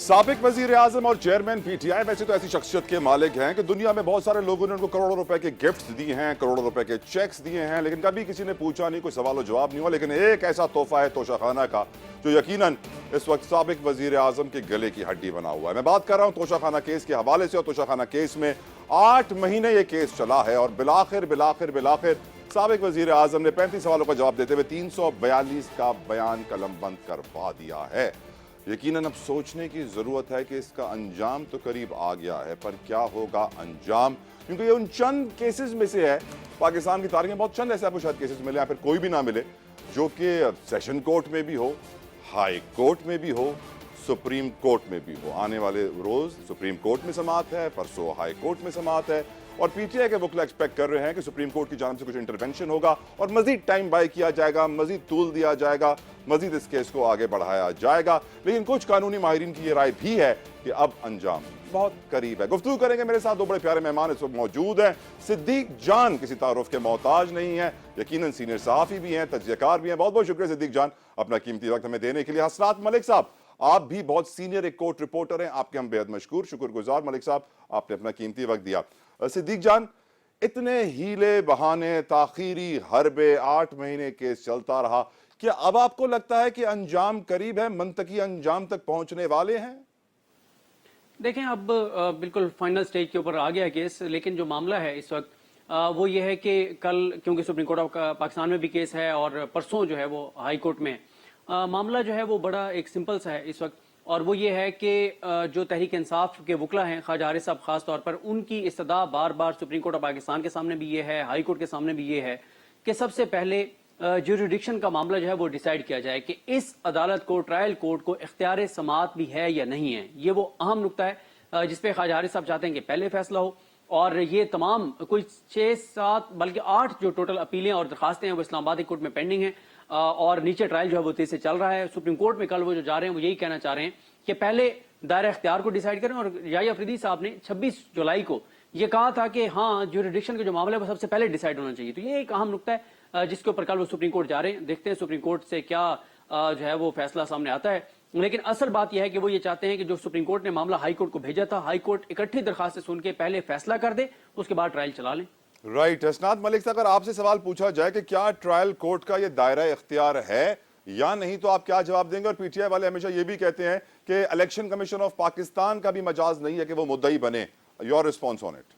साबिक वजीर आजम और चेयरमैन पीटीआई वैसे तो ऐसी शख्सियत के मालिक हैं कि दुनिया में बहुत सारे लोगों ने उनको करोड़ों रुपए के गिफ्ट्स दिए हैं, करोड़ों रुपए के चेक्स दिए हैं, लेकिन कभी किसी ने पूछा नहीं, कोई सवाल जवाब नहीं हुआ। लेकिन एक ऐसा तोहफा है तोशाखाना का जो यकीनन इस वक्त साबिक वजीर आजम के गले की हड्डी बना हुआ है। मैं बात कर रहा हूं तोशाखाना केस के हवाले से, और तोशाखाना केस में 8 महीने ये केस चला है और बिलाखिर बिलाखिर बिलाखिर साबिक वजीर आजम ने 35 सवालों का जवाब देते हुए 342 का बयान कलमबंद करवा दिया है। यकीनन अब सोचने की जरूरत है कि इसका अंजाम तो करीब आ गया है, पर क्या होगा अंजाम, क्योंकि ये उन चंद केसेस में से है पाकिस्तान की तारीख में, बहुत चंद ऐसे आपको शायद केसेस मिले या फिर कोई भी ना मिले जो कि सेशन कोर्ट में भी हो, हाई कोर्ट में भी हो, सुप्रीम कोर्ट में भी हो। आने वाले रोज सुप्रीम कोर्ट में समाअत है, परसों हाई कोर्ट में समाअत है, और पीटीआई के वकील एक्सपेक्ट कर रहे हैं कि सुप्रीम कोर्ट की जानिब से कुछ इंटरवेंशन होगा और मजीद टाइम बाय किया जाएगा, मजीद तूल दिया जाएगा, मजीद इस केस को आगे बढ़ाया जाएगा। लेकिन कुछ कानूनी माहिरीन की यह राय भी है कि अब अंजाम बहुत करीब है। गुफ्तगू करेंगे, मेरे साथ दो बड़े प्यारे मेहमान इस वक्त मौजूद हैं। सिद्दीक जान किसी तारुफ के मोहताज नहीं है, यकीनन सीनियर सहाफी भी हैं, तज्जियाकार भी हैं। बहुत बहुत शुक्रिया सिद्दीक जान अपना कीमती वक्त हमें देने के लिए। हसनात मलिक साहब, आप भी बहुत सीनियर एक कोर्ट रिपोर्टर हैं, आपके हम बेहद मशकूर शुक्रगुजार मलिक साहब, आपने अपना कीमती वक्त दिया। सिद्दीक जान, इतने हीले बहाने ताखीरी हरबे 8 महीने केस चलता रहा, क्या अब आपको लगता है कि अंजाम करीब है, मंतकी अंजाम तक पहुंचने वाले हैं? देखें, अब बिल्कुल फाइनल स्टेज के ऊपर आ गया है केस, लेकिन जो मामला है इस वक्त वो ये है कि कल, क्योंकि सुप्रीम कोर्ट ऑफ पाकिस्तान में भी केस है और परसों जो है वो हाई कोर्ट में मामला जो है वो बड़ा एक सिंपल सा है इस वक्त, और वो ये है कि जो तहरीक इंसाफ के वकला हैं, ख्वाजा हारिस साहब खास तौर पर, उनकी इस्तदा बार बार सुप्रीम कोर्ट ऑफ पाकिस्तान के सामने भी ये है, हाई कोर्ट के सामने भी ये है कि सबसे पहले ज्यूरिडिक्शन का मामला जो है वो डिसाइड किया जाए कि इस अदालत को, ट्रायल कोर्ट को इख्तियार समाअत भी है या नहीं है। ये वो अहम नुकता है जिसपे ख्वाजा हारिस साहब चाहते हैं कि पहले फैसला हो, और ये तमाम कोई 6-7 बल्कि 8 जो टोटल अपीलें और दरखास्तें हैं वो इस्लामाबाद कोर्ट में पेंडिंग है, और नीचे ट्रायल जो है वो तेज से चल रहा है। सुप्रीम कोर्ट में कल वो जो जा रहे हैं वो यही कहना चाह रहे हैं कि पहले दायरा इख्तियार को डिसाइड करें, और याहिया अफरीदी साहब ने 26 जुलाई को ये कहा था कि हाँ, ज्यूरिडिक्शन का जो मामला है वो सबसे पहले डिसाइड होना चाहिए। तो ये एक अहम नुकता है जिसके ऊपर कल वो सुप्रीम कोर्ट जा रहे हैं। देखते हैं सुप्रीम कोर्ट से क्या जो है वो फैसला सामने आता है। लेकिन असल बात यह है कि वो ये चाहते हैं कि जो सुप्रीम कोर्ट ने मामला हाई कोर्ट को भेजा था, हाई कोर्ट इकट्ठी दरखास्तें सुन के पहले फैसला कर दे, उसके बाद ट्रायल चला लें। राइट। हसनात मलिक साहब, अगर आपसे सवाल पूछा जाए कि क्या ट्रायल कोर्ट का ये दायरा इख्तियार है या नहीं, तो आप क्या जवाब देंगे? और पीटीआई वाले हमेशा ये भी कहते हैं कि इलेक्शन कमीशन ऑफ पाकिस्तान का भी मजाज नहीं है कि वो मुद्दई बने। Your response on it?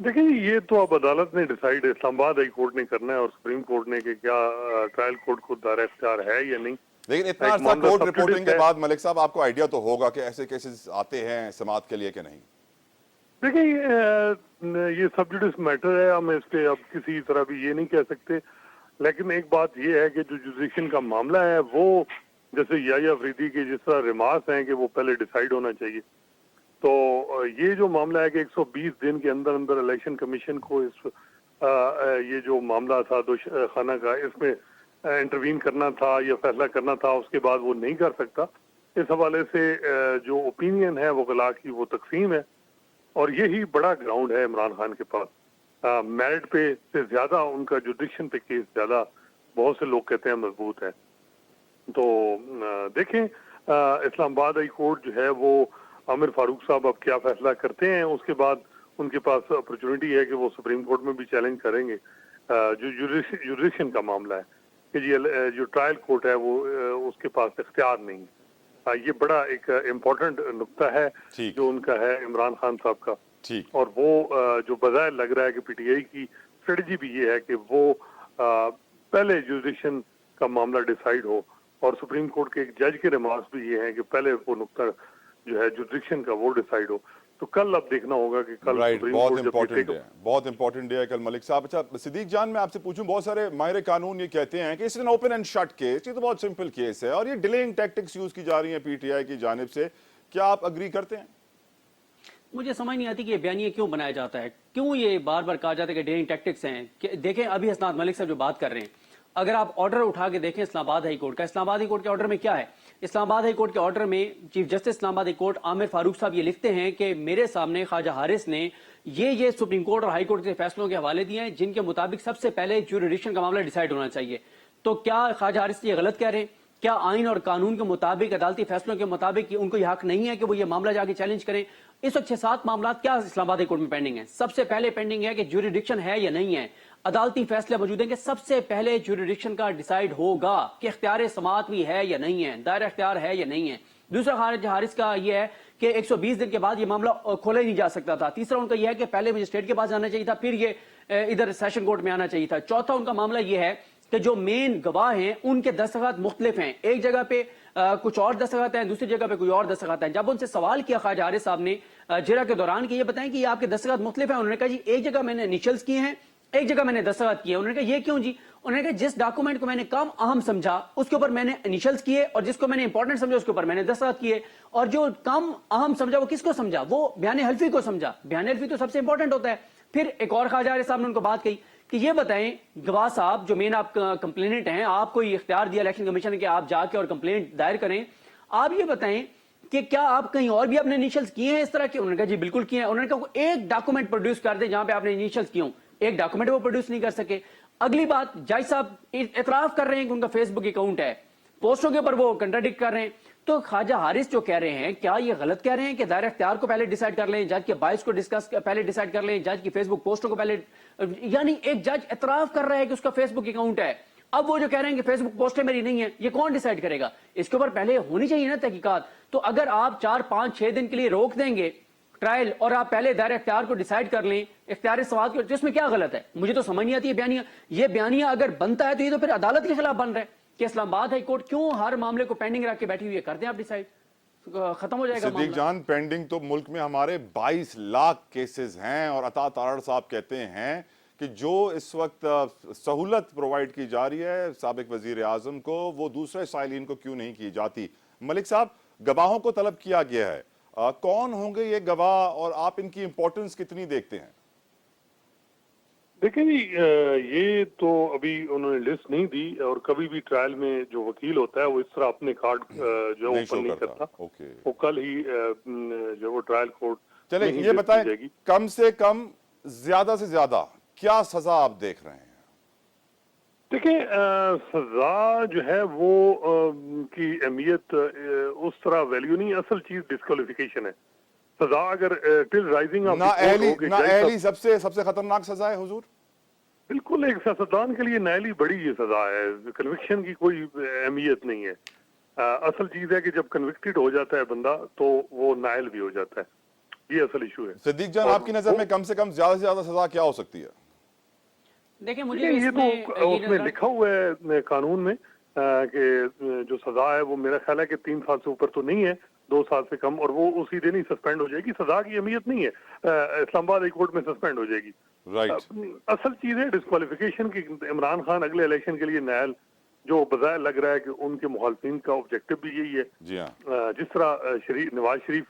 देखिए, ये तो अब अदालत ने डिसाइड, इस्लामाबाद हाई कोर्ट ने करना है और सुप्रीम कोर्ट ने कि क्या ट्रायल कोर्ट को दायरा इख्तियार है या नहीं। लेकिन इतना अर्सा कोर्ट रिपोर्टिंग के बाद मलिक साहब आपको आइडिया तो होगा कि ऐसे केसेस आते हैं समाअत के लिए कि नहीं? देखिए, ये सब जुडिस मैटर है, हम इस पे अब किसी तरह भी ये नहीं कह सकते। लेकिन एक बात ये है कि जो जुडिशन का मामला है वो, जैसे याहिया अफरीदी के जिस तरह रिमार्क्स हैं कि वो पहले डिसाइड होना चाहिए, तो ये जो मामला है कि 120 दिन के अंदर अंदर इलेक्शन कमीशन को इस ये जो मामला था खाना का, इसमें इंटरवीन करना था या फैसला करना था, उसके बाद वो नहीं कर सकता। इस हवाले से जो ओपिनियन है वकला की, वो तकसीम है, और यही बड़ा ग्राउंड है इमरान खान के पास। मेरिट पे से ज्यादा उनका जुडिक्शन पे केस ज्यादा, बहुत से लोग कहते हैं, मजबूत है। तो देखें, इस्लामाबाद हाई कोर्ट जो है वो आमिर फारूक साहब अब क्या फैसला करते हैं, उसके बाद उनके पास अपॉर्चुनिटी है कि वो सुप्रीम कोर्ट में भी चैलेंज करेंगे जो जुडिक्शन का मामला है कि जो ट्रायल कोर्ट है वो उसके पास इख्तियार नहीं है। ये बड़ा एक इम्पोर्टेंट नुक्ता है जो उनका है इमरान खान साहब का, और वो जो बजाय लग रहा है कि पीटीआई की स्ट्रेटजी भी ये है कि वो पहले जुडिक्शन का मामला डिसाइड हो, और सुप्रीम कोर्ट के एक जज के रिमार्क्स भी ये हैं कि पहले वो नुक्ता जो है जुडिक्शन का वो डिसाइड हो। तो कल अब देखना होगा कि कल बहुत इंपॉर्टेंट डे है कल मलिक साहब। अच्छा सिद्दीक जान, मैं आपसे पूछूं, बहुत सारे माहिर कानून ये कहते हैं कि it's an open and shut case, ये तो बहुत सिंपल केस है और ये डिलेइंग टैक्टिक्स यूज की जा रही है पीटीआई की जानिब से, क्या आप अग्री करते हैं? मुझे समझ नहीं आती कि ये बयानिया क्यों बनाया जाता है, क्यों ये बार बार कहा जाता है कि डिलेइंग टैक्टिक्स हैं। देखें, अभी हसनात मलिक साहब जो बात कर रहे हैं, अगर आप ऑर्डर उठा के देखें इस्लामाबाद हाई कोर्ट का, इस्लामाबाद हाई कोर्ट के ऑर्डर में क्या है? इस्लामाबाद हाई कोर्ट के ऑर्डर में chief justice Islamabad high court Aamir Farooq साहब ये लिखते हैं कि मेरे सामने ख्वाजा हारिस ने ये सुप्रीम कोर्ट और हाई कोर्ट के फैसलों के हवाले दिए हैं जिनके मुताबिक सबसे पहले ज्यूरिडिक्शन का मामला डिसाइड होना चाहिए। तो क्या ख्वाजा हारिस ये गलत कह रहे हैं क्या आइन और कानून के मुताबिक, अदालती फैसलों के मुताबिक उनको यह हक नहीं है कि वो ये मामला जाके चैलेंज करें? इस वक्त 6-7 मामला क्या इस्लामाबाद हाई कोर्ट में पेंडिंग है। सबसे पहले पेंडिंग है कि ज्यूरिडिक्शन है या नहीं है, अदालती फैसले मौजूद हैं कि सबसे पहले ज्यूरिडिक्शन का डिसाइड होगा कि इख्तियार समाअत भी है या नहीं है, दायरा इख्तियार है या नहीं है। दूसरा हारिस का यह है कि 120 दिन के बाद ये मामला खोला ही नहीं जा सकता था। तीसरा उनका यह है कि पहले मजिस्ट्रेट के पास जाना चाहिए था, फिर ये इधर सेशन कोर्ट में आना चाहिए था। चौथा उनका मामला यह है कि जो मेन गवाह हैं उनके दस्तखत मुख्तलिफ हैं, एक जगह पे कुछ और दस्तखत हैं, दूसरी जगह पे कोई और दस्तखत हैं। जब उनसे सवाल किया ख्वाजा हारिस साहब ने जिरा के दौरान कि ये बताएं कि ये आपके दस्तखत मुख्तलिफ हैं, उन्होंने कहा जी एक जगह मैंने इनिशियल्स किए हैं, एक जगह मैंने दस्तखत किए। उन्होंने कहा ये क्यों जी? उन्होंने कहा जिस डॉक्यूमेंट को मैंने कम अहम समझा उसके ऊपर मैंने इनिशियल्स किए, और जिसको मैंने इंपॉर्टेंट समझा उसके ऊपर मैंने दस्तखत किए, और जो कम अहम समझा वो किसको समझा? वो बयान हल्फी को समझा। बयान हल्फी तो सबसे इंपॉर्टेंट होता है। फिर एक और ख्वाजा हारिस साहब ने उनको बात कही कि ये बताएं गवाह साहब, जो मेन आप कंप्लेनेंट हैं, आपको ये इख्तियार दिया इलेक्शन कमीशन ने कि आप जाके और कंप्लेंट दायर करें, आप ये बताएं कि क्या आप कहीं और भी अपने इनिशियल्स किए हैं इस तरह के? उन्होंने कहा जी बिल्कुल किए हैं। उन्होंने कहा एक डॉक्यूमेंट प्रोड्यूस कर दे जहां पे आपने इनिशियल्स किए हों, एक डॉक्यूमेंट वो प्रोड्यूस नहीं कर सके। अगली बात, जज साहब इतराफ कर रहे हैं कि उनका फेसबुक अकाउंट है, पोस्टों के ऊपर वो कंट्राडिक्ट कर रहे हैं। तो ख्वाजा हारिस जो कह रहे हैं, क्या ये गलत कह रहे हैं कि दायरा इख्तियार को पहले डिसाइड कर लें, जज के बायस को डिस्कस पहले डिसाइड कर लें, जज की फेसबुक पोस्टों को पहले? यानी एक जज इतराफ कर रहा है कि उसका फेसबुक अकाउंट है, अब वो जो कह रहे हैं कि फेसबुक पोस्टें मेरी नहीं है, ये कौन डिसाइड करेगा? इसके ऊपर पहले होनी चाहिए ना तहकीकात। तो अगर आप 4, 5, 6 दिन के लिए रोक देंगे ट्रायल और आप पहले दायरा इख्तियार को डिसाइड कर लें, इख्तियार समाअत को, तो इसमें क्या गलत है? मुझे तो समझ नहीं आती है बयानिया। ये बयानिया अगर बनता है तो ये तो फिर अदालत के खिलाफ बन रहा है कि इस्लामाबाद हाई कोर्ट क्यों हर मामले को पेंडिंग रख के बैठी हुई है। कर दें आप डिसाइड, खत्म हो जाएगा सिद्दीक जान, पेंडिंग तो मुल्क में हमारे 22 लाख केसेस हैं, और अता तारड़ साहब कहते हैं कि जो इस वक्त सहूलत प्रोवाइड की जा रही है साबिक वजीर आजम को, वो दूसरे साइलिन को क्यों नहीं की जाती? मलिक साहब, गवाहों को तलब किया गया है, कौन होंगे ये गवाह और आप इनकी इंपॉर्टेंस कितनी देखते हैं? देखिए जी, ये तो अभी उन्होंने लिस्ट नहीं दी, और कभी भी ट्रायल में जो वकील होता है वो इस तरह अपने कार्ड जो ओपन नहीं करता। वो कल ही जो वो ट्रायल कोर्ट। चले ये बताएं, कम से कम ज्यादा से ज्यादा क्या सजा आप देख रहे हैं? देखिए, सजा जो है वो की अहमियत उस तरह वैल्यू नहीं, असल चीज डिस्क्वालिफिकेशन है। सजा अगर टिल राइजिंग ऑफ नाअहली सबसे खतरनाक सजा है हुजूर। बिल्कुल, एक सियासतदान के लिए नाअहली बड़ी ये सजा है, कन्विक्शन की कोई अहमियत नहीं है। असल चीज है कि जब कन्विक्टेड हो जाता है बंदा तो वो नाअहल भी हो जाता है, ये असल इशू है। सिद्दीक जान, आपकी नजर में कम से कम ज्यादा से ज्यादा सजा क्या हो सकती है? देखिए, मुझे ये तो उसमें लिखा हुआ है कानून में कि जो सजा है वो मेरा ख्याल है कि 3 साल से ऊपर तो नहीं है, 2 साल से कम, और वो उसी दिन ही सस्पेंड हो जाएगी। सजा की अहमियत नहीं है, इस्लामाबाद हाई कोर्ट में सस्पेंड हो जाएगी। असल चीज है डिस्क्वालिफिकेशन की। इमरान खान अगले इलेक्शन के लिए नाअहल, जो बजाय लग रहा है कि उनके मुखालफिन का ऑब्जेक्टिव भी यही है। जी हाँ। जिस तरह नवाज शरीफ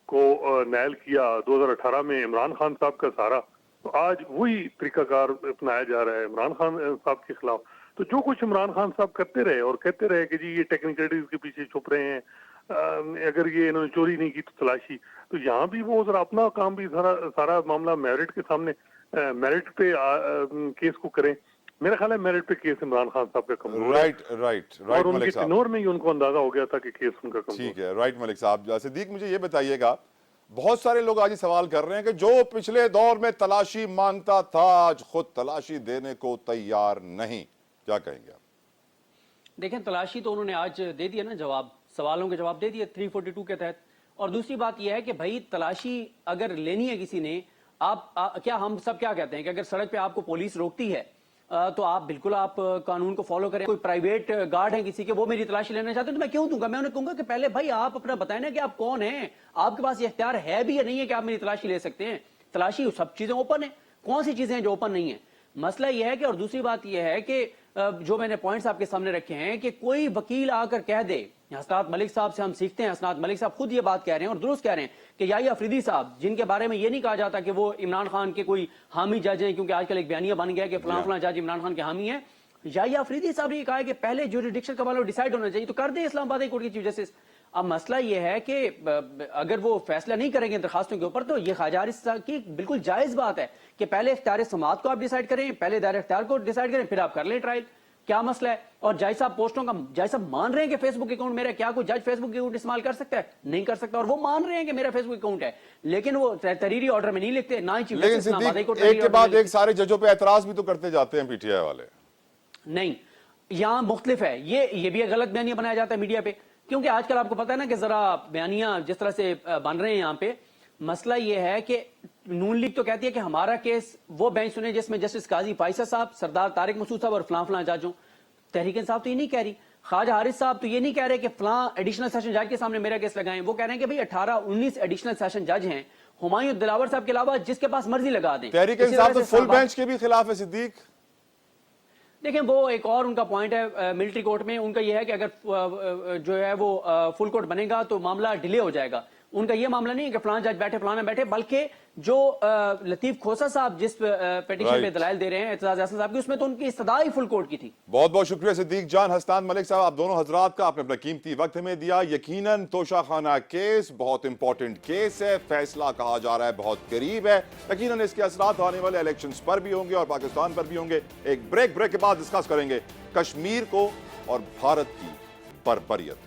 को नाअहल किया 2018 में इमरान खान साहब का सहारा, तो आज वही तरीकाकार अपनाया जा रहा है इमरान खान साहब के खिलाफ। तो जो कुछ इमरान खान साहब करते रहे और कहते रहे कि जी ये टेक्निकलिटीज के पीछे छुप रहे हैं, अगर ये इन्होंने चोरी नहीं की तो तलाशी, तो यहाँ भी वो जरा अपना काम भी सारा मामला मेरिट के सामने, मेरिट पे केस को करें। मेरा ख्याल है मेरिट पे केस इमरान खान साहब का कमजोर है। राइट और उनके टेनोर में ही उनको अंदाजा हो गया था कि केस उनका कमजोर। ठीक है, राइट मलिक साहब। सिद्दीक, मुझे ये बताइएगा, बहुत सारे लोग आज सवाल कर रहे हैं कि जो पिछले दौर में तलाशी मांगता था आज खुद तलाशी देने को तैयार नहीं, क्या कहेंगे आप? देखें, तलाशी तो उन्होंने आज दे दिया ना, जवाब, सवालों के जवाब दे दिए 342 के तहत। और दूसरी बात यह है कि भाई तलाशी अगर लेनी है किसी ने, क्या हम सब क्या कहते हैं कि अगर सड़क पे आपको पुलिस रोकती है तो आप बिल्कुल आप कानून को फॉलो करें। कोई प्राइवेट गार्ड है किसी के, वो मेरी तलाशी लेना चाहते हैं तो मैं क्यों दूंगा? मैं उन्हें कहूंगा कि पहले भाई आप अपना बताएं ना कि आप कौन हैं, आपके पास ये इख्तियार है भी या नहीं है कि आप मेरी तलाशी ले सकते हैं। तलाशी सब चीजें ओपन है, कौन सी चीजें हैं जो ओपन नहीं है? मसला यह है कि, और दूसरी बात यह है कि जो मैंने पॉइंट्स आपके सामने रखे हैं कि कोई वकील आकर कह दे, हसनात मलिक साहब से हम सीखते हैं, हसनात मलिक साहब खुद ये बात कह रहे हैं और दुरुस्त कह रहे हैं कि याहिया अफरीदी साहब, जिनके बारे में ये नहीं कहा जाता कि वो इमरान खान के कोई हामी जज हैं, क्योंकि आजकल एक बयानिया बन गया कि फलां फलां जज इमरान खान के हामी हैं, याहिया अफरीदी साहब ने कहा है कि पहले ज्यूरिडिक्शन का मामला डिसाइड होना चाहिए, तो कर दे इस्लामाबाद हाई कोर्ट की चीफ जस्टिस। अब मसला यह है कि अगर वो फैसला नहीं करेंगे दरखास्तों के ऊपर, तो ये ख्वाजा हारिस की बिल्कुल जायज बात है कि पहले इख्तियार समाअत को आप डिसाइड करें, पहले दायरा इख्तियार को डिसाइड करें, फिर आप कर लें ट्रायल। क्या मसला है? और जज साहब पोस्टों का जज साहब मान रहे हैं कि फेसबुक अकाउंट मेरा, क्या कोई जज फेसबुक अकाउंट इस्तेमाल कर सकता है? नहीं कर सकता। और वो मान रहे हैं कि मेरा फेसबुक अकाउंट है, लेकिन वो तहरीरी ऑर्डर में नहीं लिखते, ना ही चीफ लेकिन जस्टिस, ना सिद्दीक, बादाई कोर्ट एक के तहरीरी बाद ऑर्डर में एक सारे जजों पे एतराज भी तो करते जाते हैं पीटीआई वाले। नहीं, यहां मुख्तलिफ है। ये भी गलत बयानिया बनाया जाता है मीडिया पे, क्योंकि आजकल आपको पता है ना कि जरा बयानिया जिस तरह से बन रहे हैं यहां पे। मसला ये है कि नून लीग तो कहती है कि हमारा केस वो बेंच सुने जिसमें जस्टिस काजी फाइसा साहब, सरदार तारिक मसूद साहब और फलां जज हों। तहरीक इंसाफ तो ये नहीं कह रही, ख्वाजा हारिस साहब तो ये नहीं कह रहे कि फलां एडिशनल सेशन जज के सामने मेरा केस लगाएं। वो कह रहे हैं कि भाई 18-19 एडिशनल सेशन जज हैं, हुमायूं दिलावर साहब के अलावा जिसके पास मर्जी लगा दें। तहरीक इसी इंसाफ तरह तो से फुल बेंच के भी खिलाफ है सिद्दीक। देखें, वो एक और उनका पॉइंट है मिलिट्री कोर्ट में। उनका यह है कि अगर जो है वो फुल कोर्ट बनेगा तो मामला डिले हो जाएगा। उनका यह मामला नहीं है कि फलाना जज बैठे फलाना बैठे, बल्कि जो लतीफ खोसा साहब जिस पिटीशन पे दलाइल दे रहे हैं एतजाज हसन साहब की, उसमें तो उनकी इस्तदा ही फुल कोर्ट की थी। बहुत बहुत शुक्रिया सिद्दीक जान, हसनान मलिक साहब, आप दोनों हजरात का आपने अपना कीमती वक्त हमें दिया। यकीनन तोशाखाना केस बहुत इंपॉर्टेंट केस है, फैसला कहा जा रहा है बहुत करीब है। यकीनन इसके असरात आने वाले इलेक्शंस पर भी होंगे और पाकिस्तान पर भी होंगे। एक ब्रेक के बाद डिस्कस करेंगे कश्मीर को और भारत की बर्बरियत।